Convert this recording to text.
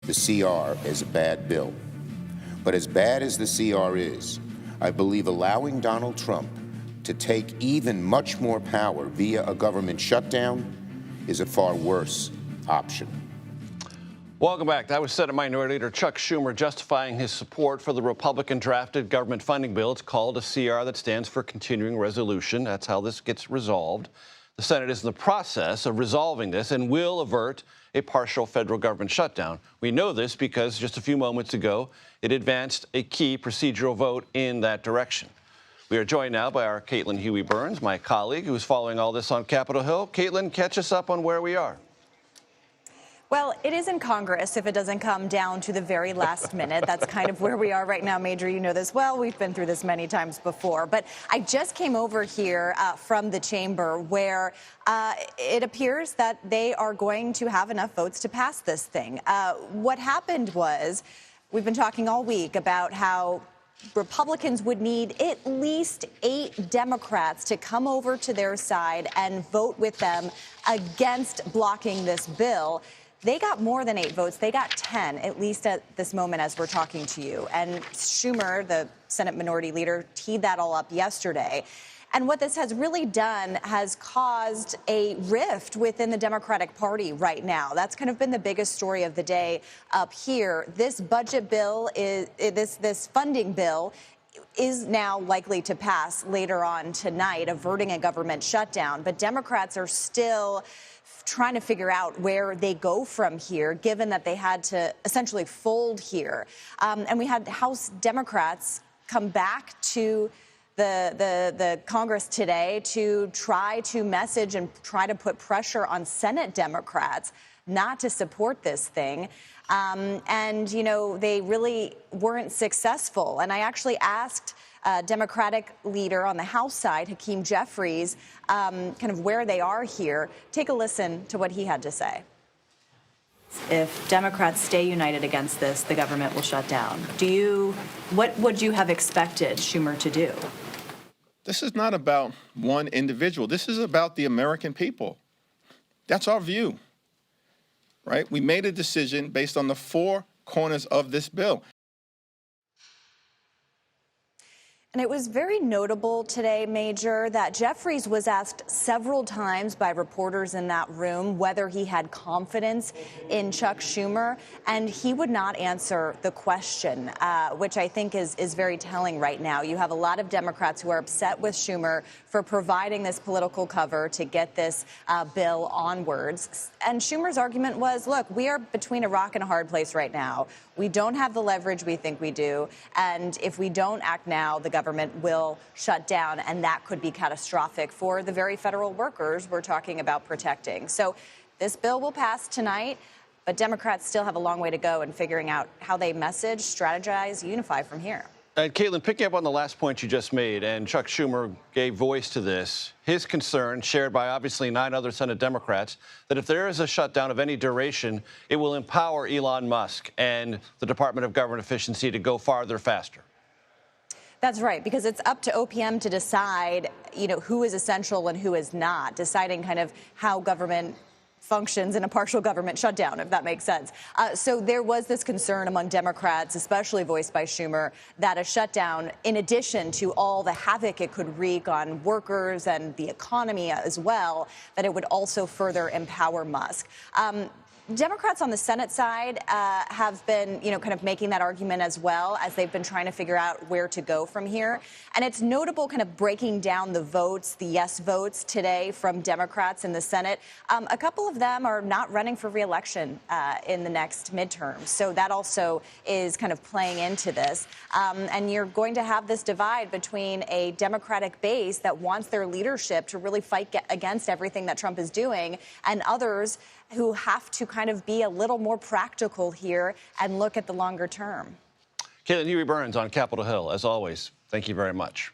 the CR as a bad bill. But as bad as the CR is, I believe allowing Donald Trump to take even much more power via a government shutdown is a far worse option. Welcome back. That was Senate Minority Leader Chuck Schumer justifying his support for the Republican-drafted government funding bill. It's called a CR, that stands for Continuing Resolution. That's how this gets resolved. The Senate is in the process of resolving this and will avert a partial federal government shutdown. We know this because just a few moments ago, it advanced a key procedural vote in that direction. We are joined now by our Caitlin Huey-Burns, my colleague, who is following all this on Capitol Hill. Caitlin, catch us up on where we are. Well, it is in Congress if it doesn't come down to the very last minute. That's kind of where we are right now, Major. You know this well. We've been through this many times before. But I just came over here from the chamber where it appears that they are going to have enough votes to pass this thing. What happened was we've been talking all week about how Republicans would need at least 8 Democrats to come over to their side and vote with them against blocking this bill. They got more than 8 votes. They got 10, at least at this moment as we're talking to you. And Schumer, the Senate Minority Leader, teed that all up yesterday. And what this has really done has caused a rift within the Democratic Party right now. That's kind of been the biggest story of the day up here. This budget bill, this funding bill, is now likely to pass later on tonight, averting a government shutdown. But Democrats are still trying to figure out where they go from here, given that they had to essentially fold here. And we had House Democrats come back to the Congress today to try to message and try to put pressure on Senate Democrats not to support this thing. And, you know, they really weren't successful. And I actually asked Democratic leader on the House side, Hakeem Jeffries, kind of where they are here. Take a listen to what he had to say. If Democrats stay united against this, the government will shut down. What would you have expected Schumer to do? This is not about one individual. This is about the American people. That's our view, right? We made a decision based on the 4 corners of this bill. And it was very notable today, Major, that Jeffries was asked several times by reporters in that room whether he had confidence in Chuck Schumer, and he would not answer the question, which I think is very telling right now. You have a lot of Democrats who are upset with Schumer for providing this political cover to get this bill onwards. And Schumer's argument was, look, we are between a rock and a hard place right now. We don't have the leverage we think we do, and if we don't act now, the government will shut down, and that could be catastrophic for the very federal workers we're talking about protecting. So this bill will pass tonight, but Democrats still have a long way to go in figuring out how they message, strategize, unify from here. And Caitlin, picking up on the last point you just made, and Chuck Schumer gave voice to this, his concern, shared by obviously 9 other Senate Democrats, that if there is a shutdown of any duration, it will empower Elon Musk and the Department of Government Efficiency to go farther faster. That's right, because it's up to OPM to decide, you know, who is essential and who is not, deciding kind of how government functions in a partial government shutdown, if that makes sense. So there was this concern among Democrats, especially voiced by Schumer, that a shutdown, in addition to all the havoc it could wreak on workers and the economy as well, that it would also further empower Musk. Democrats on the Senate side have been, you know, kind of making that argument as well as they've been trying to figure out where to go from here. And it's notable kind of breaking down the votes, the yes votes today from Democrats in the Senate. A couple of them are not running for re-election in the next midterm. So that also is kind of playing into this. And you're going to have this divide between a Democratic base that wants their leadership to really fight against everything that Trump is doing, and others who have to kind of be a little more practical here and look at the longer term. Caitlin Huey-Burns on Capitol Hill, as always. Thank you very much.